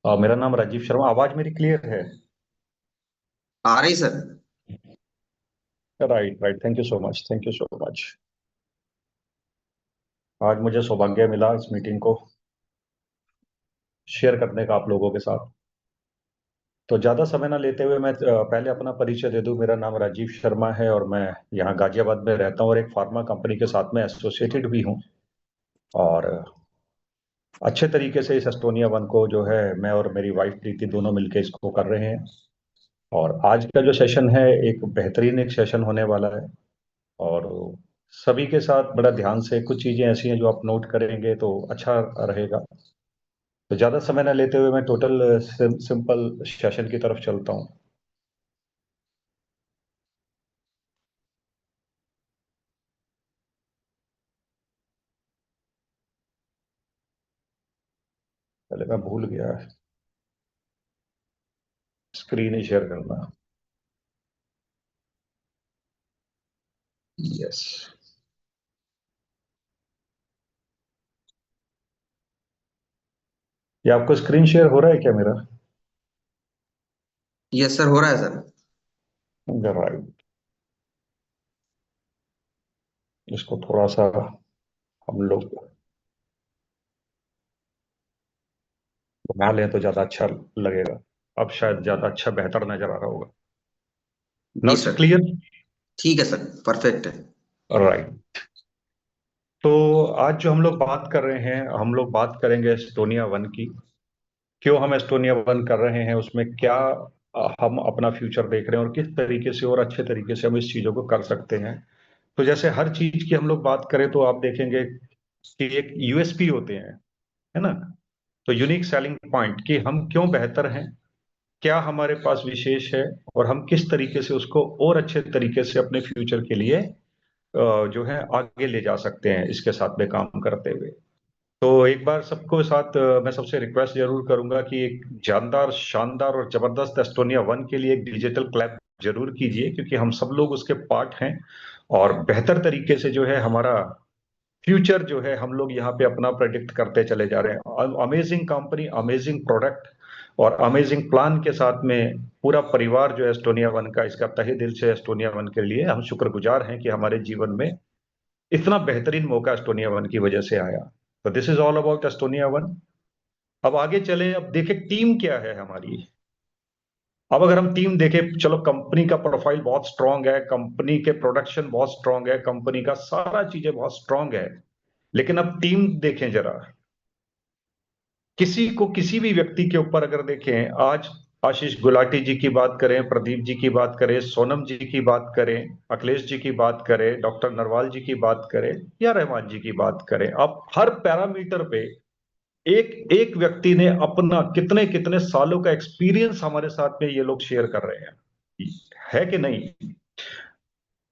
मेरा नाम राजीव शर्मा। आवाज मेरी क्लियर है? आ रही sir. Right right, thank you so much, thank you so much. आज मुझे सौभाग्य मिला इस मीटिंग को शेयर करने का आप लोगों के साथ। तो ज़्यादा समय ना लेते हुए मैं पहले अपना परिचय दे दूं। मेरा नाम राजीव शर्मा है और मैं यहाँ गाजियाबाद में रहता हूँ और एक फार्मा कंपनी के साथ में एसोसिएटेड भी हूँ। और अच्छे तरीके से इस एस्टोनिया वन को जो है मैं और मेरी वाइफ प्रीति दोनों मिलकर इसको कर रहे हैं। और आज का जो सेशन है एक बेहतरीन एक सेशन होने वाला है। और सभी के साथ बड़ा ध्यान से कुछ चीजें ऐसी हैं जो आप नोट करेंगे तो अच्छा रहेगा। तो ज्यादा समय न लेते हुए मैं टोटल सिंपल सेशन की तरफ चलता हूँ। पहले मैं भूल गया स्क्रीन ही शेयर करना। यस। ये आपको स्क्रीन शेयर हो रहा है क्या मेरा? यस सर, हो रहा है सर। राइट। इसको थोड़ा सा हम लोग घुमा लें तो ज्यादा अच्छा लगेगा। अब शायद ज्यादा अच्छा बेहतर नजर आ रहा होगा। जी नाउ इट्स सर। क्लियर। ठीक है सर, परफेक्ट है। राइट। तो आज जो हम लोग बात कर रहे हैं, हम लोग बात करेंगे एस्टोनिया वन की। क्यों हम एस्टोनिया वन कर रहे हैं, उसमें क्या हम अपना फ्यूचर देख रहे हैं और किस तरीके से और अच्छे तरीके से हम इस चीजों को कर सकते हैं। तो जैसे हर चीज की हम लोग बात करें तो आप देखेंगे कि एक यूएसपी होते हैं, है ना? तो यूनिक सेलिंग पॉइंट कि हम क्यों बेहतर हैं, क्या हमारे पास विशेष है और हम किस तरीके से उसको और अच्छे तरीके से अपने फ्यूचर के लिए जो है आगे ले जा सकते हैं इसके साथ में काम करते हुए। तो एक बार सबको साथ मैं सबसे रिक्वेस्ट जरूर करूंगा कि एक जानदार शानदार और जबरदस्त एस्टोनिया वन के लिए एक डिजिटल क्लैप जरूर कीजिए, क्योंकि हम सब लोग उसके पार्ट हैं। और बेहतर तरीके से जो है हमारा फ्यूचर जो है हम लोग यहाँ पे अपना प्रेडिक्ट करते चले जा रहे हैं। अमेजिंग कंपनी, अमेजिंग प्रोडक्ट और अमेजिंग प्लान के साथ में पूरा परिवार जो है एस्टोनिया वन का, इसका तहे दिल से एस्टोनिया वन के लिए हम शुक्रगुजार हैं कि हमारे जीवन में इतना बेहतरीन मौका एस्टोनिया वन की वजह से आया। तो this is all about Estonia one. अब आगे चले, अब देखें टीम क्या है हमारी। अब अगर हम टीम देखें, चलो कंपनी का प्रोफाइल बहुत स्ट्रांग है, कंपनी के प्रोडक्शन बहुत स्ट्रांग है, कंपनी का सारा चीजें बहुत स्ट्रांग है। लेकिन अब टीम देखें जरा। किसी को किसी भी व्यक्ति के ऊपर अगर देखें, आज आशीष गुलाटी जी की बात करें, प्रदीप जी की बात करें, सोनम जी की बात करें, अखिलेश जी की बात करें, डॉक्टर नरवाल जी की बात करें या रहमान जी की बात करें, अब हर पैरामीटर पे एक एक व्यक्ति ने अपना कितने कितने सालों का एक्सपीरियंस हमारे साथ में ये लोग शेयर कर रहे हैं, है कि नहीं?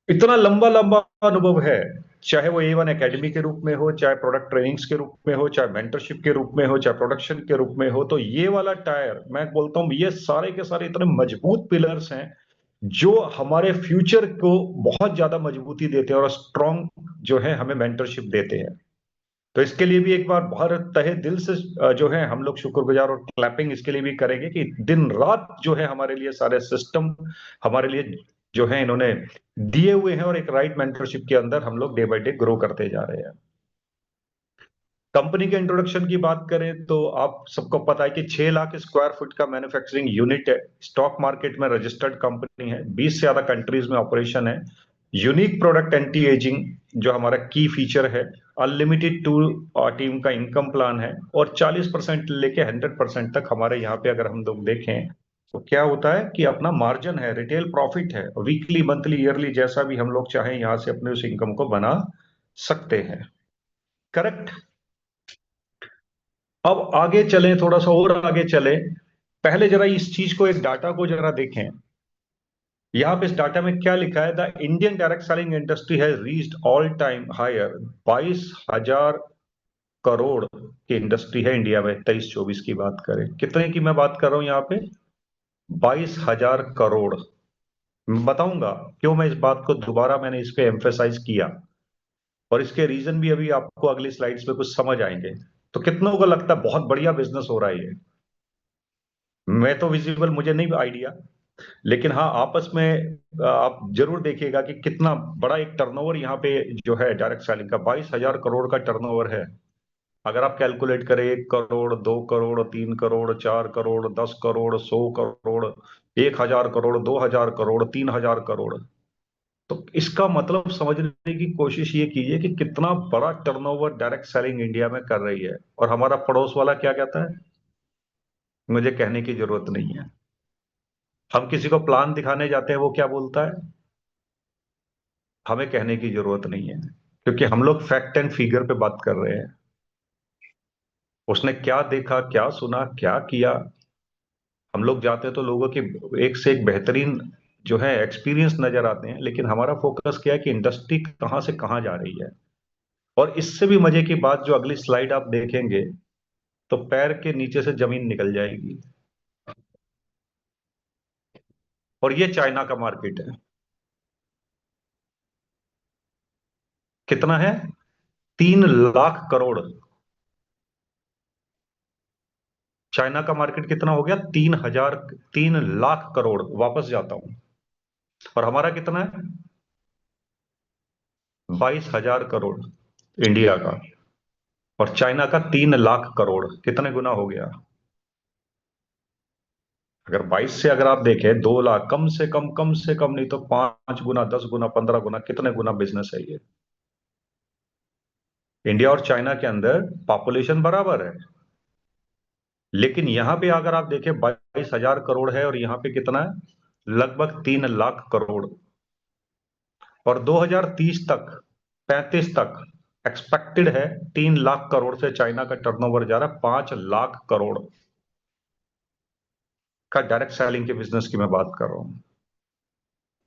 इतना लंबा लंबा अनुभव है। चाहे वो A1 एकेडमी के रूप में हो, चाहे प्रोडक्ट ट्रेनिंग्स के रूप में हो, चाहे मेंटरशिप के रूप में हो, चाहे प्रोडक्शन के रूप में हो, तो ये वाला टायर मैं बोलता हूं ये सारे के सारे इतने मजबूत पिलर्स हैं जो हमारे फ्यूचर को बहुत ज्यादा मजबूती देते हैं और स्ट्रांग जो है हमें मेंटरशिप देते हैं। तो इसके लिए भी एक बार बहुत तहे दिल से जो है हम लोग शुक्रगुजार और क्लैपिंग इसके लिए भी करेंगे कि दिन रात जो है हमारे लिए सारे सिस्टम हमारे लिए जो है इन्होंने दिए हुए हैं और एक राइट मेंटरशिप के अंदर हम लोग डे बाय डे ग्रो करते जा रहे हैं। कंपनी के इंट्रोडक्शन की बात करें तो आप सबको पता है कि 6 लाख स्क्वायर फुट का मैन्युफैक्चरिंग यूनिट है, स्टॉक मार्केट में रजिस्टर्ड कंपनी है, 20 से ज्यादा कंट्रीज में ऑपरेशन है, यूनिक प्रोडक्ट एंटी एजिंग जो हमारा की फीचर है, अनलिमिटेड टू टीम का इनकम प्लान है और 40% लेके 100% तक हमारे यहाँ पे अगर हम लोग देखें तो क्या होता है कि अपना मार्जिन है, रिटेल प्रॉफिट है, वीकली मंथली ईयरली जैसा भी हम लोग चाहें यहाँ से अपने उस इनकम को बना सकते हैं। करेक्ट। अब आगे चलें, थोड़ा सा और आगे चलें। पहले जरा इस चीज को, एक डाटा को जरा देखें। यहां पे इस डाटा में क्या लिखा है, the Indian direct selling industry has reached all time higher. 22,000 crore की इंडस्ट्री है इंडिया में, 23-24 की बात करें, कितने की मैं बात कर रहा हूं यहाँ पे? 22,000 करोड़। मैं बताऊंगा क्यों मैं इस बात को दोबारा मैंने इस पे एम्फेसाइज किया, और इसके रीजन भी अभी आपको अगली स्लाइड्स में कुछ समझ आएंगे। तो कितनों को लगता है बहुत बढ़िया बिजनेस हो रहा है ये? मैं तो विजिबल, मुझे नहीं आइडिया। लेकिन हाँ, आपस में आप जरूर देखिएगा कि कितना बड़ा एक टर्नओवर यहाँ पे जो है डायरेक्ट सेलिंग का 22,000 करोड़ का टर्नओवर है। अगर आप कैलकुलेट करें, 1 करोड़, 2 करोड़, 3 करोड़, 4 करोड़, 10 करोड़, 100 करोड़, 1,000 करोड़, 2,000 करोड़, 3,000 करोड़, तो इसका मतलब समझने की कोशिश ये कीजिए कि कितना बड़ा टर्नओवर डायरेक्ट सेलिंग इंडिया में कर रही है। और हमारा पड़ोस वाला क्या कहता है, मुझे कहने की जरूरत नहीं है। हम किसी को प्लान दिखाने जाते हैं, वो क्या बोलता है, हमें कहने की जरूरत नहीं है, क्योंकि हम लोग फैक्ट एंड फिगर पे बात कर रहे हैं। उसने क्या देखा, क्या सुना, क्या किया। हम लोग जाते हैं तो लोगों की एक से एक बेहतरीन जो है एक्सपीरियंस नजर आते हैं, लेकिन हमारा फोकस क्या है कि इंडस्ट्री कहाँ से कहाँ जा रही है। और इससे भी मजे की बात, जो अगली स्लाइड आप देखेंगे तो पैर के नीचे से जमीन निकल जाएगी। और ये चाइना का मार्केट है। कितना है? 3 लाख करोड़। चाइना का मार्केट कितना हो गया? 3 लाख करोड़। वापस जाता हूं। और हमारा कितना है? 22,000 करोड़ इंडिया का। और चाइना का 3 लाख करोड़। कितने गुना हो गया? अगर 22 से अगर आप देखें, 2 लाख, कम से कम नहीं तो 5 गुना, 10 गुना, 15 गुना, कितने गुना बिजनेस है ये। इंडिया और चाइना के अंदर पॉपुलेशन बराबर है, लेकिन यहां पे अगर आप देखें 22,000 करोड़ है और यहां पे कितना है, लगभग 3 लाख करोड़। और 2030 तक, 35 तक एक्सपेक्टेड है 3 लाख करोड़ से चाइना का टर्नओवर जा रहा है 5 लाख करोड़ का। डायरेक्ट सेलिंग के बिजनेस की मैं बात कर रहा हूं।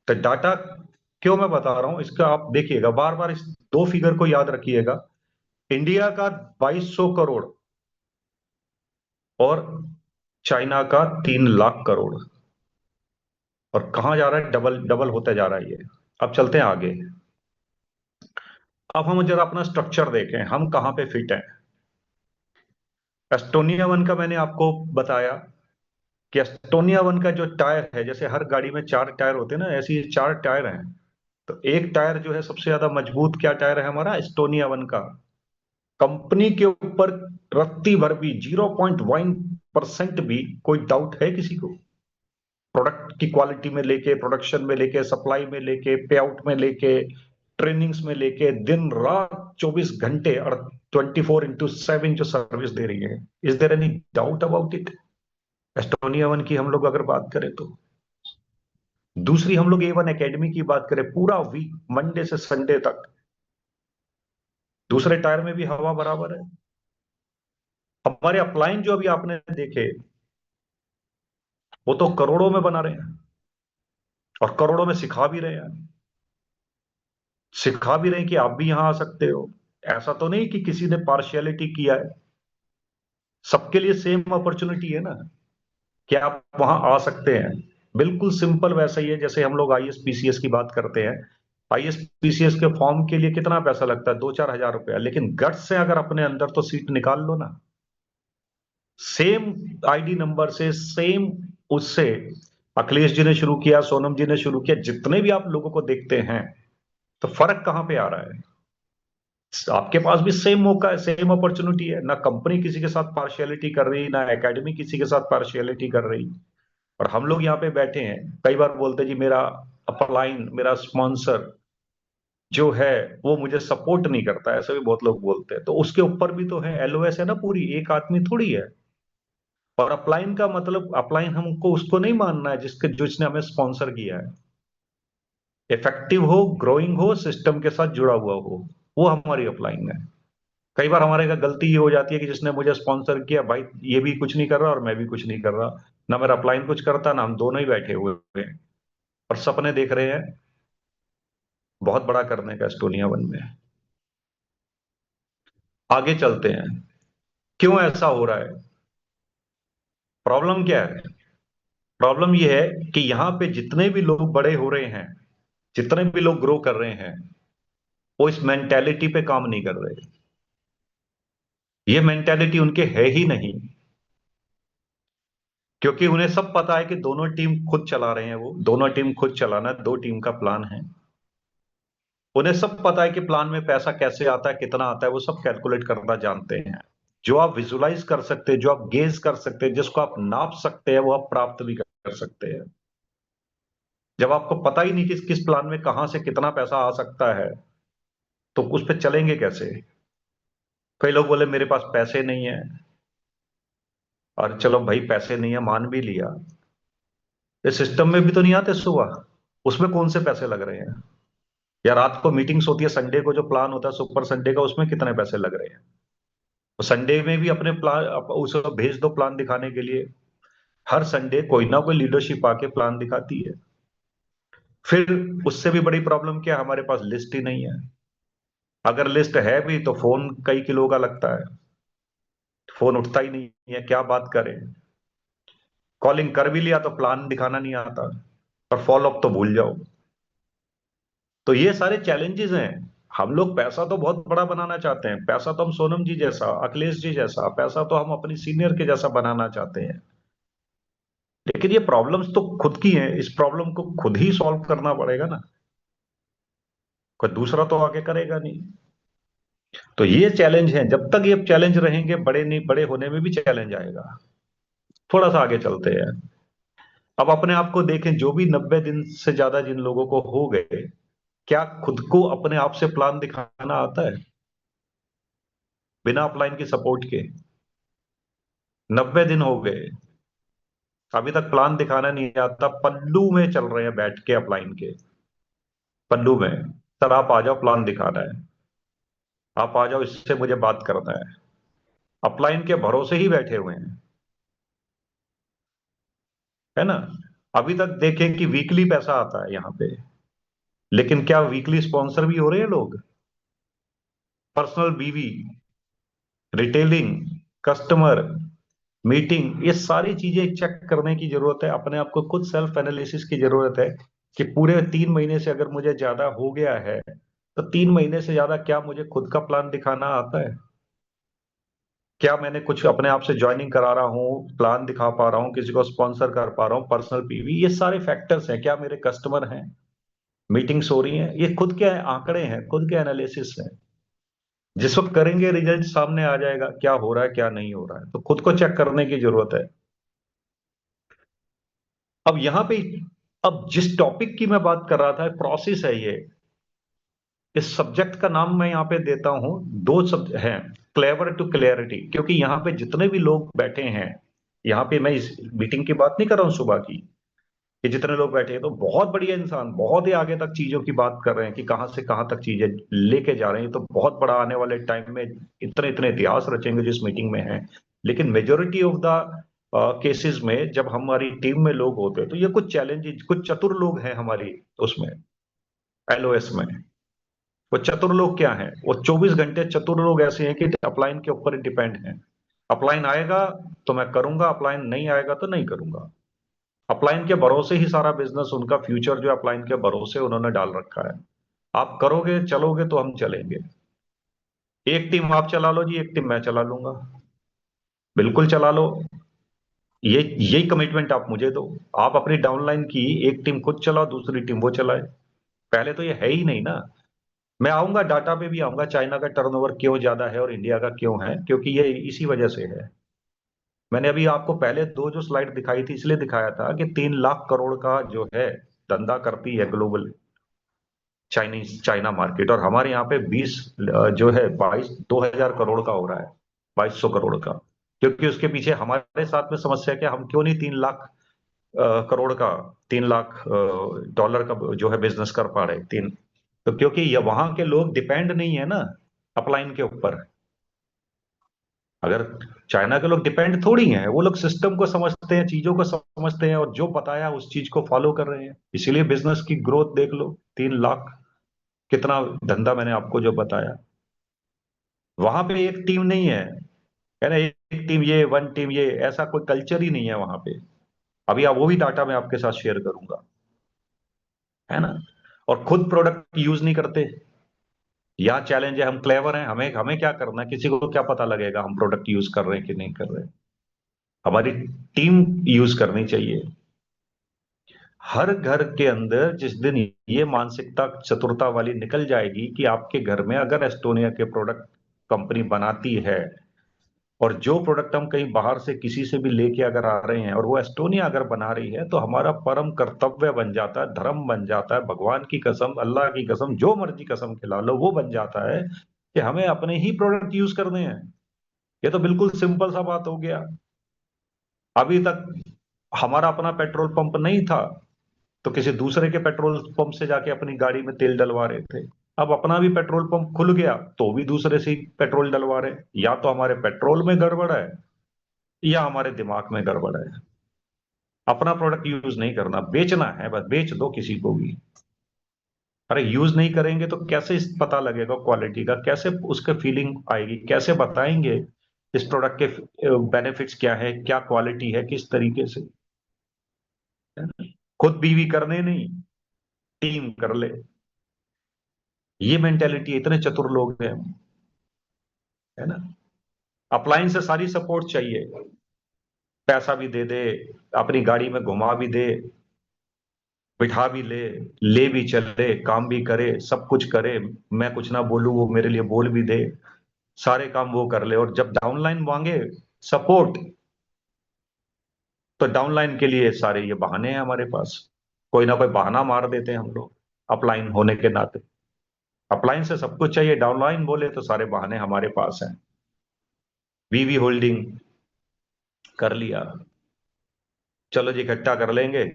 तो डाटा क्यों मैं बता रहा हूं, इसका आप देखिएगा, बार बार इस दो फिगर को याद रखिएगा। इंडिया का 2200 करोड़ और चाइना का 3 लाख करोड़। और कहां जा रहा है? डबल डबल होता जा रहा है ये। अब चलते हैं आगे। अब हम जरा अपना स्ट्रक्चर देखें, हम कहां पे फिट हैं। एस्टोनिया वन का मैंने आपको बताया कि एस्टोनिया वन का जो टायर है, जैसे हर गाड़ी में 4 टायर होते हैं ना, ऐसे ही 4 टायर हैं। तो एक टायर जो है सबसे ज्यादा मजबूत, क्या टायर है हमारा? एस्टोनिया वन का। कंपनी के ऊपर रत्ती भर भी 0.1% भी कोई डाउट है किसी को? प्रोडक्ट की क्वालिटी में लेके, प्रोडक्शन में लेके, सप्लाई में लेके, पे आउट में लेके, ट्रेनिंग्स में लेके, दिन रात 24 घंटे और 24x7 जो सर्विस दे रही है। Is there any doubt about it? Estonia one की हम लोग अगर बात करें तो। दूसरी, हम लोग A1 एकेडमी की बात करें, पूरा वीक मंडे से संडे तक दूसरे टायर में भी हवा बराबर है। हमारे अपलाइन जो अभी आपने देखे, वो तो करोड़ों में बना रहे हैं और करोड़ों में सिखा भी रहे हैं। सिखा भी रहे हैं कि आप भी यहां आ सकते हो। ऐसा तो नहीं कि किसी ने पार्शियलिटी किया है। सबके लिए सेम अपॉर्चुनिटी है ना, कि आप वहां आ सकते हैं। बिल्कुल सिंपल वैसा ही है जैसे हम लोग आईएएस पीसीएस की बात करते हैं। आईएएस पीसीएस के फॉर्म के लिए कितना पैसा लगता है? 2-4 हजार रुपया। लेकिन गट से अगर अपने अंदर तो सीट निकाल लो ना। सेम आईडी नंबर से, सेम उससे अखिलेश जी ने शुरू किया, सोनम जी ने शुरू किया, जितने भी आप लोगों को देखते हैं, तो फर्क कहां पे आ रहा है? आपके पास भी सेम मौका है, सेम अपॉर्चुनिटी है ना। कंपनी किसी के साथ पार्शियलिटी कर रही, ना एकेडमी किसी के साथ पार्शियलिटी कर रही। और हम लोग यहाँ पे बैठे हैं, कई बार बोलते हैं जी मेरा अपलाइन, मेरा स्पॉन्सर जो है वो मुझे सपोर्ट नहीं करता, ऐसे भी बहुत लोग बोलते हैं। तो उसके ऊपर भी तो है, एलओएस है ना पूरी, एक आदमी थोड़ी है। और अपलाइन का मतलब, अपलाइन हमको उसको नहीं मानना है जिसके जिसने हमें स्पॉन्सर किया है। इफेक्टिव हो, ग्रोइंग हो, सिस्टम के साथ जुड़ा हुआ हो, वो हमारी अपलाइन है। कई बार हमारे का गलती ये हो जाती है कि जिसने मुझे स्पॉन्सर किया भाई, ये भी कुछ नहीं कर रहा और मैं भी कुछ नहीं कर रहा। ना मेरा अपलाइन कुछ करता, ना हम दोनों ही बैठे हुए हैं और सपने देख रहे हैं बहुत बड़ा करने का एस्टोनिया वन में। आगे चलते हैं। क्यों ऐसा हो रहा है? प्रॉब्लम क्या है? प्रॉब्लम यह है कि यहाँ पे जितने भी लोग बड़े हो रहे हैं, जितने भी लोग ग्रो कर रहे हैं, वो इस मेंटेलिटी पे काम नहीं कर रहे। ये मेंटेलिटी उनके है ही नहीं। क्योंकि उन्हें सब पता है कि दोनों टीम खुद चला रहे हैं, वो दोनों टीम खुद चलाना, दो टीम का प्लान है। उन्हें सब पता है कि प्लान में पैसा कैसे आता है, कितना आता है, वो सब कैलकुलेट करना जानते हैं। जो आप विजुलाइज कर सकते हैं, जो आप गेज कर सकते हैं, जिसको आप नाप सकते हैं, वो आप प्राप्त भी कर सकते हैं। जब आपको पता ही नहीं कि किस प्लान में कहां से कितना पैसा आ सकता है, तो उस पर चलेंगे कैसे? कई लोग बोले मेरे पास पैसे नहीं है। और चलो भाई, पैसे नहीं है मान भी लिया, इस सिस्टम में भी तो नहीं आते सुबह, उसमें कौन से पैसे लग रहे हैं? या रात को मीटिंग्स होती है, संडे को जो प्लान होता है सुपर संडे का, उसमें कितने पैसे लग रहे हैं? तो संडे में भी अपने प्लान उसे भेज दो प्लान दिखाने के लिए। हर संडे कोई ना कोई लीडरशिप आके प्लान दिखाती है। फिर उससे भी बड़ी प्रॉब्लम क्या है, हमारे पास लिस्ट ही नहीं है। अगर लिस्ट है भी तो फोन कई किलो का लगता है, फोन उठता ही नहीं है, क्या बात करें। कॉलिंग कर भी लिया तो प्लान दिखाना नहीं आता, और फॉलो अप तो भूल जाओ। तो ये सारे चैलेंजेस हैं। हम लोग पैसा तो बहुत बड़ा बनाना चाहते हैं, पैसा तो हम सोनम जी जैसा, अखिलेश जी जैसा, पैसा तो हम अपनी सीनियर के जैसा बनाना चाहते हैं। लेकिन ये प्रॉब्लम्स तो खुद की हैं, इस प्रॉब्लम को खुद ही सॉल्व करना पड़ेगा ना, कोई दूसरा तो आके करेगा नहीं। तो ये चैलेंज है, जब तक ये चैलेंज रहेंगे, बड़े नहीं, बड़े होने में भी चैलेंज आएगा। थोड़ा सा आगे चलते हैं। अब अपने आप को देखें, जो भी 90 दिन से ज्यादा जिन लोगों को हो गए, क्या खुद को अपने आप से प्लान दिखाना आता है बिना अपलाइन की सपोर्ट के? 90 दिन हो गए, अभी तक प्लान दिखाना नहीं आता, पल्लू में चल रहे हैं बैठ के अपलाइन के, पल्लू में। सर आप आ जाओ, प्लान दिखाना है, आप आ जाओ, इससे मुझे बात करना है। अपलाइन के भरोसे ही बैठे हुए हैं, है ना। अभी तक देखें कि वीकली पैसा आता है यहाँ पे, लेकिन क्या वीकली स्पॉन्सर भी हो रहे हैं लोग? पर्सनल बीवी, रिटेलिंग, कस्टमर, मीटिंग, ये सारी चीजें चेक करने की जरूरत है। अपने आप को खुद सेल्फ एनालिसिस की जरूरत है कि पूरे 3 महीने से अगर मुझे ज्यादा हो गया है, तो 3 महीने से ज्यादा क्या मुझे खुद का प्लान दिखाना आता है? क्या मैंने कुछ अपने आप से ज्वाइनिंग करा रहा हूँ, प्लान दिखा पा रहा हूँ, किसी को स्पॉन्सर कर पा रहा हूँ, पर्सनल पीवी, ये सारे फैक्टर्स हैं। क्या मेरे कस्टमर हैं, मीटिंग्स हो रही हैं, ये खुद के आंकड़े हैं, खुद के एनालिसिस हैं। जिस वक्त करेंगे रिजल्ट सामने आ जाएगा, क्या हो रहा है क्या नहीं हो रहा है, तो खुद को चेक करने की जरूरत है। अब यहाँ पे, अब जिस टॉपिक की मैं बात कर रहा था, प्रोसेस है ये। इस सब्जेक्ट का नाम मैं यहाँ पे देता हूँ, दो शब्द हैं, क्लेवर टू क्लैरिटी। क्योंकि यहाँ पे जितने भी लोग बैठे हैं, यहाँ पे मैं इस मीटिंग की बात नहीं कर रहा हूँ सुबह की, कि जितने लोग बैठे हैं तो बहुत बढ़िया इंसान, बहुत ही आगे तक चीजों की बात कर रहे हैं कि कहाँ से कहाँ तक चीजें लेके जा रहे हैं, तो बहुत बड़ा आने वाले टाइम में इतने इतने इतिहास रचेंगे जिस मीटिंग में है। लेकिन मेजोरिटी ऑफ द केसेस में जब हमारी टीम में लोग होते हैं, तो ये कुछ चैलेंजेस, कुछ चतुर लोग हैं हमारी उसमें, एलओएस में। वो चतुर लोग क्या हैं? वो 24 घंटे चतुर लोग ऐसे हैं कि अपलाइन के ऊपर डिपेंड हैं। अपलाइन आएगा तो मैं करूंगा, अपलाइन नहीं आएगा तो नहीं करूंगा। अपलाइन के भरोसे ही सारा बिजनेस, उनका फ्यूचर जो अपलाइन के भरोसे उन्होंने डाल रखा है। आप करोगे चलोगे तो हम चलेंगे। एक टीम आप चला लो जी, एक टीम मैं चला लूंगा, बिल्कुल चला लो। ये यही कमिटमेंट आप मुझे दो। आप अपनी डाउनलाइन की एक टीम खुद चलाओ, दूसरी टीम वो चलाए। पहले तो ये है ही नहीं ना। मैं आऊंगा, डाटा पे भी आऊंगा, चाइना का टर्नओवर क्यों ज्यादा है और इंडिया का क्यों है, क्योंकि ये इसी वजह से है। मैंने अभी आपको पहले दो जो स्लाइड दिखाई थी, इसलिए दिखाया था कि 3 लाख करोड़ का जो है धंधा करती है ग्लोबल चाइनीज, चाइना मार्केट, और हमारे यहाँ पे 20 जो है 2000 करोड़ का हो रहा है, 2200 करोड़ का। क्योंकि उसके पीछे हमारे साथ में समस्या क्या, हम क्यों नहीं 3 लाख करोड़ का, 3 लाख डॉलर का जो है बिजनेस कर पा रहे, तीन। तो क्योंकि ये वहां के लोग डिपेंड नहीं है ना अपलाइन के ऊपर। अगर चाइना के लोग डिपेंड थोड़ी हैं, वो लोग सिस्टम को समझते हैं, चीजों को समझते हैं, और जो बताया उस चीज को फॉलो कर रहे हैं। इसीलिए बिजनेस की ग्रोथ देख लो, 3 लाख, कितना धंधा मैंने आपको जो बताया। वहां पे एक टीम नहीं है ना, एक टीम ये, वन टीम ये, ऐसा कोई कल्चर ही नहीं है वहां पे। अभी आप वो भी डाटा मैं आपके साथ शेयर करूंगा, है ना। और खुद प्रोडक्ट यूज नहीं करते। यहाँ चैलेंज है, हम क्लेवर हैं, हमें हमें क्या करना है, किसी को क्या पता लगेगा हम प्रोडक्ट यूज कर रहे हैं कि नहीं कर रहे हैं। हमारी टीम यूज करनी चाहिए। हर घर के अंदर जिस दिन ये मानसिकता चतुरता वाली निकल जाएगी कि आपके घर में अगर एस्टोनिया के प्रोडक्ट कंपनी बनाती है, और जो प्रोडक्ट हम कहीं बाहर से किसी से भी लेके अगर आ रहे हैं और वो एस्टोनिया अगर बना रही है, तो हमारा परम कर्तव्य बन जाता है, धर्म बन जाता है, भगवान की कसम, अल्लाह की कसम, जो मर्जी कसम खिला लो, वो बन जाता है कि हमें अपने ही प्रोडक्ट यूज करने हैं। ये तो बिल्कुल सिंपल सा बात हो गया। अभी तक हमारा अपना पेट्रोल पंप नहीं था, तो किसी दूसरे के पेट्रोल पंप से जाके अपनी गाड़ी में तेल डलवा रहे थे। अब अपना भी पेट्रोल पंप खुल गया तो भी दूसरे से ही पेट्रोल डलवा रहे हैं। या तो हमारे पेट्रोल में गड़बड़ है, या हमारे दिमाग में गड़बड़ है। अपना प्रोडक्ट यूज नहीं करना, बेचना है बस, बेच दो किसी को भी। अरे यूज नहीं करेंगे तो कैसे पता लगेगा क्वालिटी का, कैसे उसके फीलिंग आएगी, कैसे बताएंगे इस प्रोडक्ट के बेनिफिट्स क्या है, क्या क्वालिटी है, किस तरीके से। है ना? खुद बीवी करने नहीं, टीम कर ले। ये मेंटेलिटी, इतने चतुर लोग हैं हम, है ना। अप्लायंस से सारी सपोर्ट चाहिए, पैसा भी दे दे, अपनी गाड़ी में घुमा भी दे, बिठा भी ले, ले भी चले, काम भी करे, सब कुछ करे, मैं कुछ ना बोलूं वो मेरे लिए बोल भी दे, सारे काम वो कर ले। और जब डाउनलाइन मांगे सपोर्ट, तो डाउनलाइन के लिए सारे ये बहाने हैं हमारे पास। कोई ना कोई बहाना मार देते हैं हम लोग अपलाइन होने के नाते। अपलाइन से सब कुछ चाहिए, डाउनलाइन बोले तो सारे बहाने हमारे पास हैं। वीवी होल्डिंग कर लिया, चलो जी इकट्ठा कर लेंगे,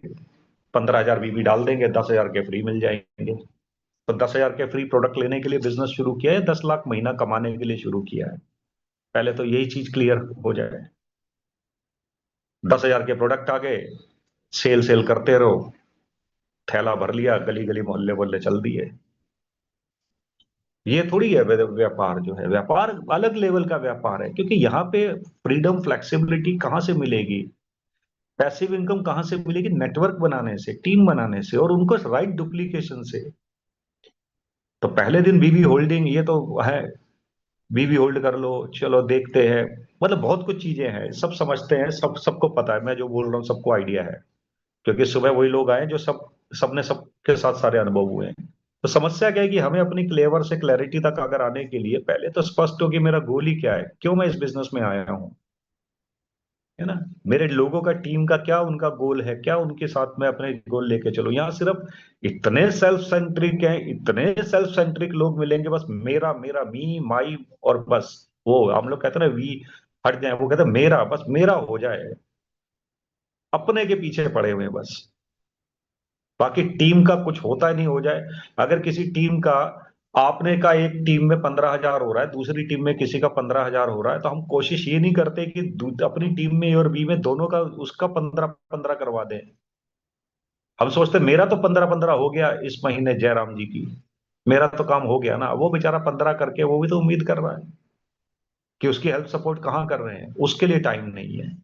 15,000 वीवी डाल देंगे, 10,000 के फ्री मिल जाएंगे। तो 10,000 के फ्री प्रोडक्ट लेने के लिए बिजनेस शुरू किया है, 10 लाख महीना कमाने के लिए शुरू किया है? पहले तो यही चीज क्लियर हो जाए। 10,000 के प्रोडक्ट आ गए, सेल सेल करते रहो, थैला भर लिया, गली गली मोहल्ले मोहल्ले चल दिए। ये थोड़ी है व्यापार। जो है व्यापार अलग लेवल का व्यापार है, क्योंकि यहाँ पे फ्रीडम फ्लेक्सिबिलिटी कहाँ से मिलेगी, पैसिव इनकम कहाँ से मिलेगी? नेटवर्क बनाने से, टीम बनाने से, और उनको राइट डुप्लीकेशन से। तो पहले दिन बीबी होल्डिंग ये तो है, बीबी होल्ड कर लो, चलो देखते हैं। मतलब बहुत कुछ चीजें हैं, सब समझते हैं, सब सबको पता है, मैं जो बोल रहा हूँ सबको आइडिया है, क्योंकि सुबह वही लोग आए जो सबने सबके साथ सारे अनुभव हुए हैं। तो समस्या क्या है कि हमें अपनी क्लेवर से क्लैरिटी तक अगर आने के लिए पहले तो स्पष्ट हो कि मेरा गोल ही क्या है, क्यों मैं इस बिजनेस में आया हूँ, है ना। मेरे लोगों का, टीम का क्या उनका गोल है, क्या उनके साथ में अपने गोल लेके चलो। यहाँ सिर्फ इतने सेल्फ सेंट्रिक हैं, इतने सेल्फ सेंट्रिक लोग मिलेंगे, बस मेरा मेरा, मी माई, और बस। वो हम लोग कहते हैं ना, वी हट जाए, वो कहते हैं मेरा, बस मेरा हो जाए, अपने के पीछे पड़े हुए हैं बस। बाकी टीम का कुछ होता ही नहीं हो जाए। अगर किसी टीम का, आपने का एक टीम में 15,000 हो रहा है, दूसरी टीम में किसी का 15,000 हो रहा है, तो हम कोशिश ये नहीं करते कि अपनी टीम में ए और बी में दोनों का, उसका 15-15 करवा दें। हम सोचते मेरा तो 15-15 हो गया इस महीने जयराम जी की, मेरा तो काम हो गया ना। वो बेचारा 15 करके वो भी तो उम्मीद कर रहा है कि उसकी हेल्प सपोर्ट कहाँ कर रहे हैं, उसके लिए टाइम नहीं है।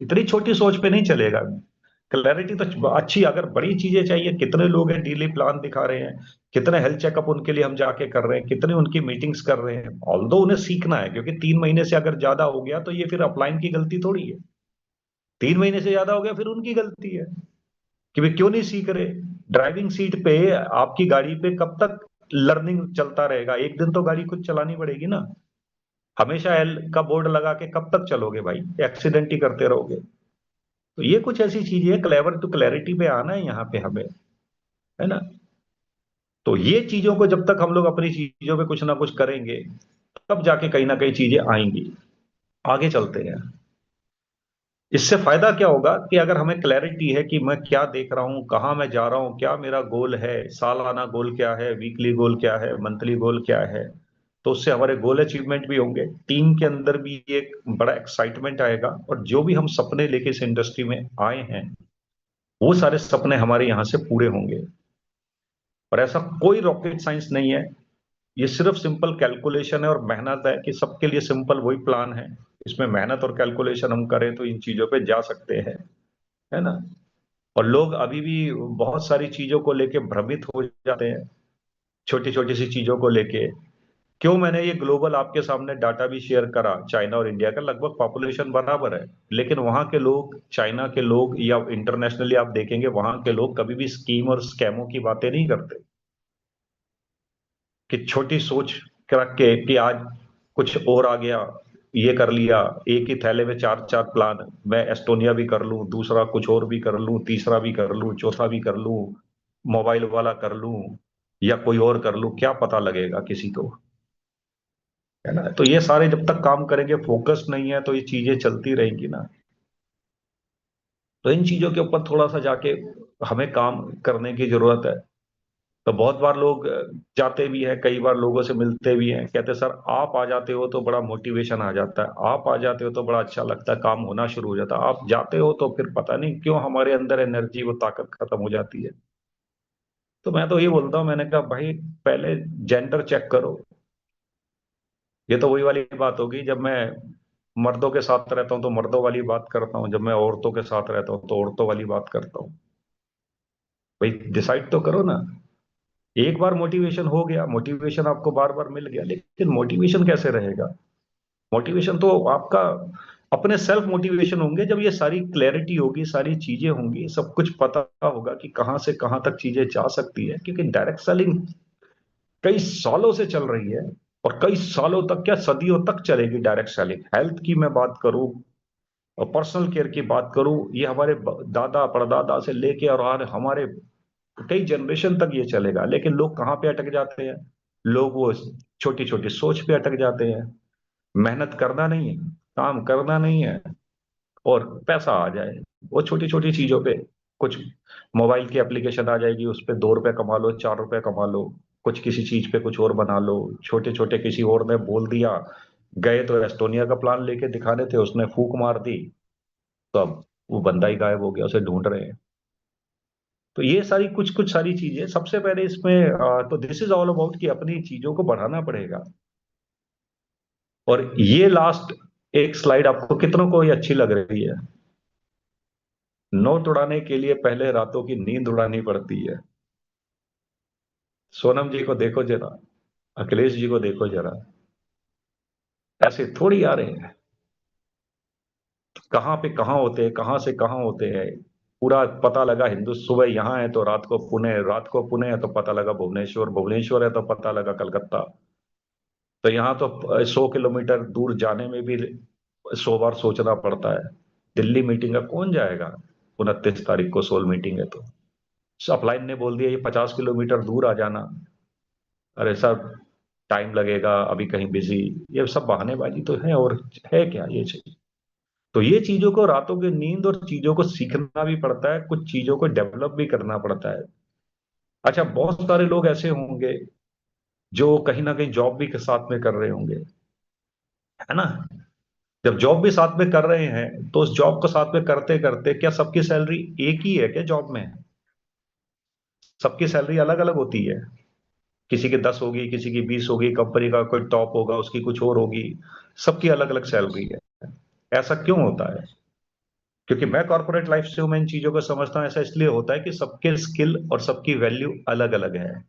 इतनी छोटी सोच पे नहीं चलेगा। क्लैरिटी तो अच्छी, अगर बड़ी चीजें चाहिए, कितने लोग हैं डेली प्लान दिखा रहे हैं, कितने हेल्थ चेकअप उनके लिए हम जाके कर रहे हैं, कितने उनकी मीटिंग्स कर रहे हैं। ऑल्दो उन्हें सीखना है, क्योंकि 3 महीने से अगर ज्यादा हो गया तो ये फिर अपलाइन की गलती थोड़ी है। 3 महीने से ज्यादा हो गया फिर उनकी गलती है कि वे क्यों नहीं सीख रहे। ड्राइविंग सीट पे आपकी गाड़ी पे कब तक लर्निंग चलता रहेगा? एक दिन तो गाड़ी खुद चलानी पड़ेगी ना। हमेशा एल का बोर्ड लगा के कब तक चलोगे भाई? एक्सीडेंट ही करते रहोगे। तो ये कुछ ऐसी चीजें है, क्लेवर टू क्लैरिटी पे आना है यहाँ पे हमें, है ना। तो ये चीजों को जब तक हम लोग अपनी चीजों पे कुछ ना कुछ करेंगे, तब जाके कहीं ना कहीं चीजें आएंगी। आगे चलते हैं। इससे फायदा क्या होगा कि अगर हमें क्लैरिटी है कि मैं क्या देख रहा हूँ, कहाँ मैं जा रहा हूँ, क्या मेरा गोल है, सालाना गोल क्या है, वीकली गोल क्या है, मंथली गोल क्या है, तो उससे हमारे गोल अचीवमेंट भी होंगे, टीम के अंदर भी एक बड़ा एक्साइटमेंट आएगा, और जो भी हम सपने लेके इस इंडस्ट्री में आए हैं, वो सारे सपने हमारे यहाँ से पूरे होंगे। और ऐसा कोई रॉकेट साइंस नहीं है, ये सिर्फ सिंपल कैलकुलेशन है और मेहनत है, कि सबके लिए सिंपल वही प्लान है। इसमें मेहनत और कैलकुलेशन हम करें तो इन चीजों पे जा सकते हैं, है ना। और लोग अभी भी बहुत सारी चीजों को लेके भ्रमित हो जाते हैं, छोटी छोटी सी चीजों को लेके। क्यों मैंने ये ग्लोबल आपके सामने डाटा भी शेयर करा, चाइना और इंडिया का लगभग पॉपुलेशन बराबर है, लेकिन वहां के लोग, चाइना के लोग या इंटरनेशनली आप देखेंगे वहां के लोग कभी भी स्कीम और स्कैमों की बातें नहीं करते। कि छोटी सोच रख के कि आज कुछ और आ गया, ये कर लिया, एक ही थैले में चार चार प्लान, मैं एस्टोनिया भी कर लूं, दूसरा कुछ और भी कर लूं, तीसरा भी कर लूं, चौथा भी कर लूं, मोबाइल वाला कर लूं, या कोई और कर लूं, क्या पता लगेगा किसी को। है ना? तो ये सारे जब तक काम करेंगे, फोकस नहीं है तो ये चीजें चलती रहेंगी ना। तो इन चीजों के ऊपर थोड़ा सा जाके हमें काम करने की जरूरत है। तो बहुत बार लोग जाते भी हैं, कई बार लोगों से मिलते भी हैं, कहते हैं सर आप आ जाते हो तो बड़ा मोटिवेशन आ जाता है, आप आ जाते हो तो बड़ा अच्छा लगता है, काम होना शुरू हो जाता है, आप जाते हो तो फिर पता नहीं क्यों हमारे अंदर एनर्जी, वो ताकत खत्म हो जाती है। तो मैं तो ये बोलता हूँ, मैंने कहा भाई पहले जेंडर चेक करो। ये तो वही वाली बात होगी, जब मैं मर्दों के साथ रहता हूँ तो मर्दों वाली बात करता हूँ, जब मैं औरतों के साथ रहता हूँ तो औरतों वाली बात करता हूँ। भाई डिसाइड तो करो ना। एक बार मोटिवेशन हो गया, मोटिवेशन आपको बार बार मिल गया, लेकिन मोटिवेशन कैसे रहेगा? मोटिवेशन तो आपका अपने सेल्फ मोटिवेशन होंगे, जब ये सारी क्लैरिटी होगी, सारी चीजें होंगी, सब कुछ पता होगा कि कहां से कहां तक चीजें जा सकती है। क्योंकि डायरेक्ट सेलिंग कई सालों से चल रही है, और कई सालों तक क्या, सदियों तक चलेगी डायरेक्ट सेलिंग। हेल्थ की मैं बात करूं और पर्सनल केयर की बात करूं, ये हमारे दादा परदादा से लेके और आज हमारे कई जनरेशन तक ये चलेगा। लेकिन लोग कहाँ पे अटक जाते हैं? लोग वो छोटी छोटी सोच पे अटक जाते हैं। मेहनत करना नहीं है, काम करना नहीं है, और पैसा आ जाए वो छोटी छोटी चीजों पे। कुछ मोबाइल की एप्लीकेशन आ जाएगी, उस पे 2 रुपए कमा लो, 4 रुपए कमा लो, कुछ किसी चीज पे कुछ और बना लो, छोटे छोटे किसी और ने बोल दिया, गए तो एस्टोनिया का प्लान लेके दिखाने थे, उसने फूक मार दी, तो अब वो बंदा ही गायब हो गया, उसे ढूंढ रहे हैं। तो ये सारी कुछ कुछ सारी चीजें सबसे पहले इसमें तो दिस इज ऑल अबाउट कि अपनी चीजों को बढ़ाना पड़ेगा। और ये लास्ट एक स्लाइड आपको कितनों को ये अच्छी लग रही है? नोट उड़ाने के लिए पहले रातों की नींद उड़ानी पड़ती है। सोनम जी को देखो जरा, अखिलेश जी को देखो जरा, ऐसे थोड़ी आ रहे हैं। कहाँ पे कहाँ होते हैं, कहाँ से कहाँ होते हैं। पूरा पता लगा हिंदू, सुबह यहाँ है तो रात को पुणे, रात को पुणे है तो पता लगा भुवनेश्वर, भुवनेश्वर है तो पता लगा कलकत्ता। तो यहाँ तो 100 किलोमीटर दूर जाने में भी 100 बार सोचना पड़ता है। दिल्ली मीटिंग का कौन जाएगा? 29 तारीख को सोल मीटिंग है तो अपलाइन ने बोल दिया ये 50 किलोमीटर दूर आ जाना। अरे सर टाइम लगेगा, अभी कहीं बिजी, ये सब बहानेबाजी तो है, और है क्या ये चीज? तो ये चीजों को, रातों की नींद और चीजों को सीखना भी पड़ता है, कुछ चीजों को डेवलप भी करना पड़ता है। अच्छा, बहुत सारे लोग ऐसे होंगे जो कहीं ना कहीं जॉब भी के साथ में कर रहे होंगे, है ना? जब जॉब भी साथ में कर रहे हैं तो उस जॉब को साथ में करते करते क्या सबकी सैलरी एक ही है क्या जॉब में? सबकी सैलरी अलग अलग होती है। किसी की 10 होगी, किसी की 20 होगी, कंपनी का कोई टॉप होगा उसकी कुछ और होगी। सबकी अलग अलग सैलरी है। ऐसा क्यों होता है? क्योंकि मैं कॉर्पोरेट लाइफ से हूं, मैं इन चीजों को समझता हूं। ऐसा इसलिए होता है कि सबके स्किल और सबकी वैल्यू अलग अलग है।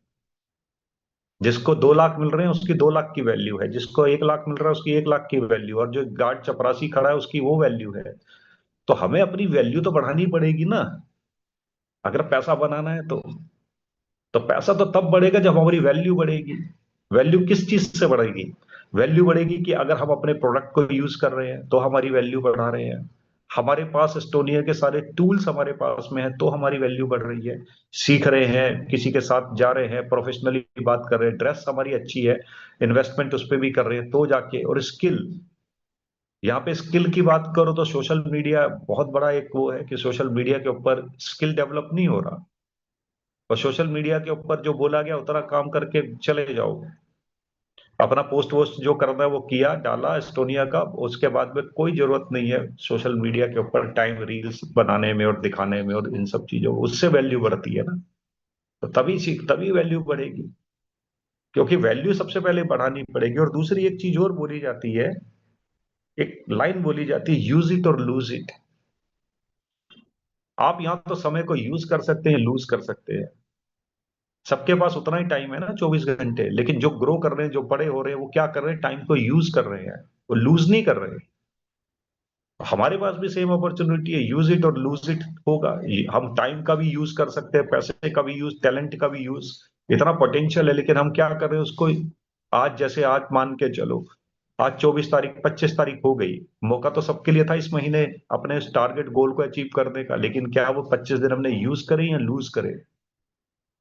जिसको 2 लाख मिल रहे हैं उसकी 2 लाख की वैल्यू है, जिसको 1 लाख मिल रहा है उसकी 1 लाख की वैल्यू, और जो गार्ड चपरासी खड़ा है उसकी वो वैल्यू है। तो हमें अपनी वैल्यू तो बढ़ानी पड़ेगी ना, अगर पैसा बनाना है तो पैसा तो तब बढ़ेगा जब हमारी वैल्यू बढ़ेगी। वैल्यू किस चीज से बढ़ेगी? वैल्यू बढ़ेगी कि अगर हम अपने प्रोडक्ट को यूज कर रहे हैं तो हमारी वैल्यू बढ़ा रहे हैं। हमारे पास एस्टोनिया के सारे टूल्स हमारे पास में है तो हमारी वैल्यू बढ़ रही है। सीख रहे हैं, किसी के साथ जा रहे हैं, प्रोफेशनली बात कर रहे हैं, ड्रेस हमारी अच्छी है, इन्वेस्टमेंट उस पर भी कर रहे हैं तो जाके। और स्किल, यहाँ पे स्किल की बात करो तो सोशल मीडिया बहुत बड़ा एक वो है कि सोशल मीडिया के ऊपर स्किल डेवलप नहीं हो रहा। और सोशल मीडिया के ऊपर जो बोला गया उतना काम करके चले जाओ, अपना पोस्ट वोस्ट जो करना है वो किया, डाला एस्टोनिया का, उसके बाद में कोई जरूरत नहीं है सोशल मीडिया के ऊपर टाइम रील्स बनाने में और दिखाने में और इन सब चीजों, उससे वैल्यू बढ़ती है ना। तो तभी सीख, तभी वैल्यू बढ़ेगी। क्योंकि वैल्यू सबसे पहले बढ़ानी पड़ेगी। और दूसरी एक चीज और बोली जाती है, एक लाइन बोली जाती है, यूज इट और लूज इट। आप यहाँ तो समय को यूज कर सकते हैं, लूज कर सकते हैं। सबके पास उतना ही टाइम है ना, 24 घंटे। लेकिन जो ग्रो कर रहे हैं, जो बड़े हो रहे हैं, वो क्या कर रहे हैं, टाइम को यूज कर रहे हैं, वो लूज नहीं कर रहे। हमारे पास भी सेम अपॉर्चुनिटी है, यूज इट और लूज इट होगा। हम टाइम का भी यूज कर सकते हैं, पैसे का भी यूज, टैलेंट का भी यूज। इतना पोटेंशियल है, लेकिन हम क्या कर रहे हैं उसको। आज जैसे आज मान के चलो, आज 24 तारीख, 25 तारीख हो गई। मौका तो सबके लिए था इस महीने अपने टारगेट गोल को अचीव करने का, लेकिन क्या वो 25 दिन हमने यूज करे या लूज करे?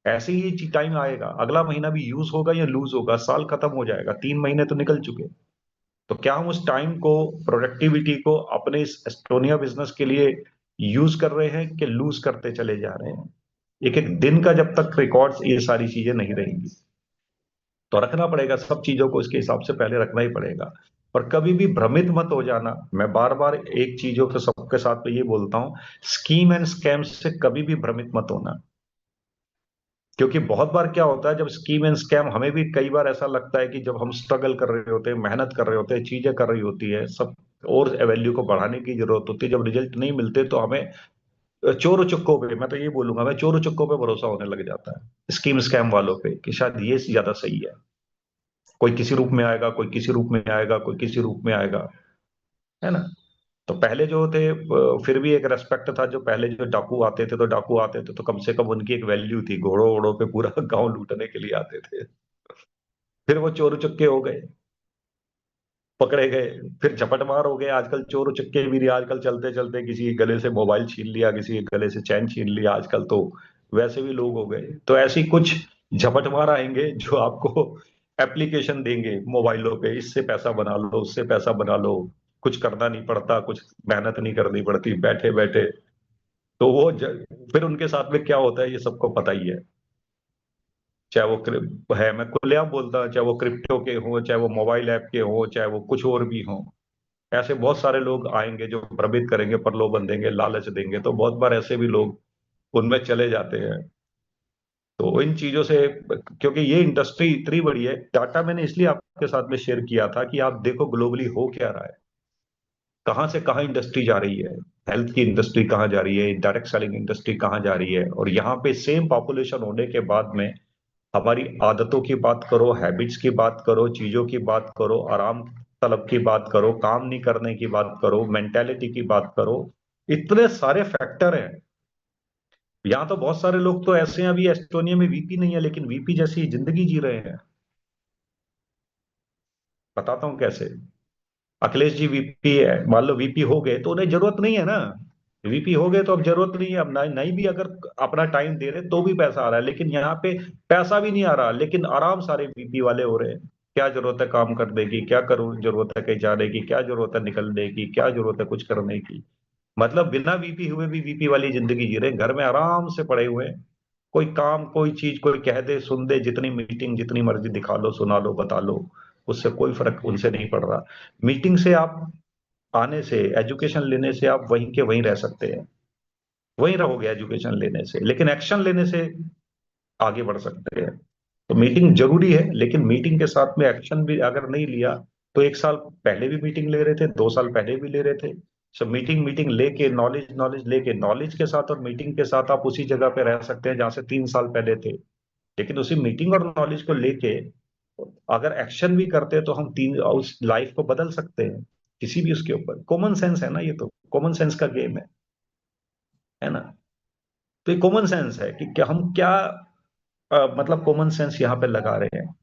ऐसे ही टाइम आएगा, अगला महीना भी यूज होगा या लूज होगा, साल खत्म हो जाएगा, 3 महीने तो निकल चुके। तो क्या हम उस टाइम को, प्रोडक्टिविटी को अपने इस एस्टोनिया बिजनेस के लिए यूज कर रहे हैं कि लूज करते चले जा रहे हैं? एक एक दिन का जब तक रिकॉर्ड्स, ये सारी चीजें नहीं रहेंगी, तो रखना पड़ेगा सब चीजों को इसके हिसाब से पहले रखना ही पड़ेगा। और कभी भी भ्रमित मत हो जाना। मैं बार बार एक चीजों को सबके साथ में ये बोलता हूं, स्कीम एंड स्कैम से कभी भी भ्रमित मत होना। क्योंकि बहुत बार क्या होता है, जब स्कीम एंड स्कैम, हमें भी कई बार ऐसा लगता है कि जब हम स्ट्रगल कर रहे होते हैं, मेहनत कर रहे होते हैं, चीजें कर रही होती है सब, और वैल्यू को बढ़ाने की जरूरत होती है, जब रिजल्ट नहीं मिलते तो हमें चोर चुक्कों पे, मैं तो ये बोलूंगा, हमें चोर चुक्कों पे भरोसा होने लग जाता है, स्कीम स्कैम वालों पे, कि शायद ये ज्यादा सही है। कोई किसी रूप में आएगा, कोई किसी रूप में आएगा, कोई किसी रूप में आएगा, है ना? तो पहले जो थे, फिर भी एक रेस्पेक्ट था। जो पहले जो डाकू आते थे, तो डाकू आते थे तो कम से कम उनकी एक वैल्यू थी, घोड़ों वोड़ों पे पूरा गांव लूटने के लिए आते थे। फिर वो चोर चुक्के हो गए, पकड़े गए, फिर झपटमार हो गए। आजकल चोर चुक्के भी नहीं, आजकल चलते चलते किसी के गले से मोबाइल छीन लिया, किसी के गले से चैन छीन लिया, आजकल तो वैसे भी लोग हो गए। तो ऐसी कुछ झपटमार आएंगे जो आपको एप्लीकेशन देंगे मोबाइलों पे, इससे पैसा बना लो, उससे पैसा बना लो, कुछ करना नहीं पड़ता, कुछ मेहनत नहीं करनी पड़ती, बैठे बैठे। तो फिर उनके साथ में क्या होता है, ये सबको पता ही है। चाहे वो है, मैं खुलेआम बोलता हूं, चाहे वो क्रिप्टो के हों, चाहे वो मोबाइल ऐप के हों, चाहे वो कुछ और भी हों। ऐसे बहुत सारे लोग आएंगे जो भ्रमित करेंगे, प्रलोभन देंगे, लालच देंगे, तो बहुत बार ऐसे भी लोग उनमें चले जाते हैं। तो इन चीजों से, क्योंकि ये इंडस्ट्री इतनी बड़ी है, डाटा मैंने इसलिए आपके साथ में शेयर किया था कि आप देखो ग्लोबली हो क्या रहा है, कहाँ से कहाँ इंडस्ट्री जा रही है। हेल्थ की इंडस्ट्री कहाँ जा रही है, डायरेक्ट सेलिंग इंडस्ट्री कहाँ जा रही है, और यहाँ पे सेम पॉपुलेशन होने के बाद में हमारी आदतों की बात करो, हैबिट्स की बात करो, चीजों की बात करो, आराम तलब की बात करो, काम नहीं करने की बात करो, मेंटेलिटी की बात करो, इतने सारे फैक्टर हैं। यहाँ तो बहुत सारे लोग तो ऐसे हैं, अभी एस्टोनिया में वीपी नहीं है, लेकिन वीपी जैसी जिंदगी जी रहे हैं। बताता हूँ कैसे। अखिलेश जी वीपी है, मान लो वीपी हो गए तो उन्हें जरूरत नहीं है ना। वीपी हो गए तो अब जरूरत नहीं है, अब नहीं, नहीं भी अगर अपना टाइम दे रहे तो भी पैसा आ रहा है। लेकिन यहाँ पे पैसा भी नहीं आ रहा, लेकिन आराम सारे वीपी वाले हो रहे हैं। क्या जरूरत है काम करने की, क्या करूँ, जरूरत है कहीं जाने की, क्या जरूरत है निकलने की, क्या जरूरत है कुछ करने की। मतलब बिना वीपी हुए भी वीपी वाली जिंदगी जी रहे हैं, घर में आराम से पड़े हुए हैं। कोई काम, कोई चीज, कोई कह दे सुन दे, जितनी मीटिंग जितनी मर्जी दिखा लो, सुना लो, बता लो, उससे कोई फर्क उनसे नहीं पड़ रहा। मीटिंग से आप आने से, एजुकेशन लेने से आप वहीं के वहीं रह सकते हैं, वहीं रहोगे एजुकेशन लेने से, लेकिन एक्शन लेने से आगे बढ़ सकते हैं। तो मीटिंग जरूरी है, लेकिन मीटिंग के साथ में एक्शन भी अगर नहीं लिया, तो 1 साल पहले भी मीटिंग ले रहे थे, 2 साल पहले भी ले रहे थे। सब मीटिंग मीटिंग लेके, नॉलेज नॉलेज लेके, नॉलेज के साथ और मीटिंग के साथ आप उसी जगह पे रह सकते हैं जहां से 3 साल पहले थे। लेकिन उसी मीटिंग और नॉलेज को लेके अगर एक्शन भी करते हैं तो हम तीन उस लाइफ को बदल सकते हैं, किसी भी उसके ऊपर। कॉमन सेंस है ना, ये तो कॉमन सेंस का गेम है ना? तो ये कॉमन सेंस है कि क्या हम क्या, मतलब कॉमन सेंस यहाँ पे लगा रहे हैं।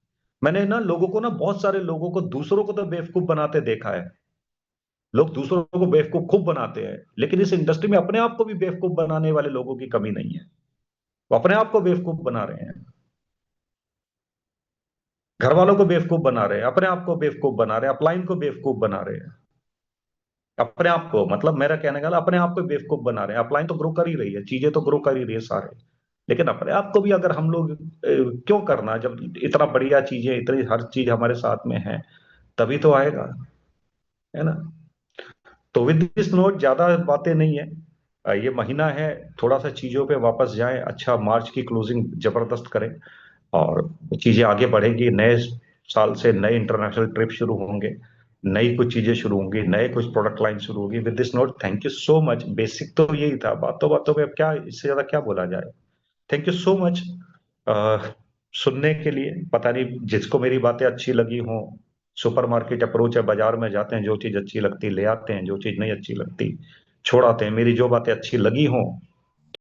मैंने ना लोगों को, ना बहुत सारे लोगों को, दूसरों को तो बेवकूफ बनाते देखा है। लोग दूसरों को बेवकूफ खूब बनाते हैं, लेकिन इस इंडस्ट्री में अपने आप को भी बेवकूफ बनाने वाले लोगों की कमी नहीं है। वो अपने आप को बेवकूफ बना रहे हैं, घर वालों को बेवकूफ बना रहे हैं, अपने आप को बेवकूफ बना रहे हैं, अपलाइन को बेवकूफ बना रहे हैं। अपने आप को, मतलब मेरा कहने का, अपने आप को बेवकूफ बना रहे हैं। अपलाइन तो ग्रो कर ही रही है, चीजें तो ग्रो कर ही रही है सारे। लेकिन अपने आप को भी अगर हम लोग क्यों करना, जब इतना बढ़िया चीजें, इतनी हर चीज हमारे साथ में है, तभी तो आएगा, है ना? तो विद दिस नोट, ज्यादा बातें नहीं है। ये महीना है, थोड़ा सा चीजों पे वापस जाएं, अच्छा मार्च की क्लोजिंग जबरदस्त करें, और चीजें आगे बढ़ेंगी। नए साल से नए इंटरनेशनल ट्रिप शुरू होंगे, नई कुछ चीजें शुरू होंगी, नए कुछ प्रोडक्ट लाइन शुरू होगी। With this note, thank you so much. Basic तो यही था, बातों बातों में अब क्या, इससे ज्यादा क्या बोला जाए। Thank you so much. अ, सुनने के लिए, पता नहीं जिसको मेरी बातें अच्छी लगी हों, सुपरमार्केट अप्रोच है, बाजार में जाते हैं, जो चीज अच्छी लगती ले आते हैं, जो चीज नहीं अच्छी लगती छोड़ आते हैं। मेरी जो बातें अच्छी लगी हों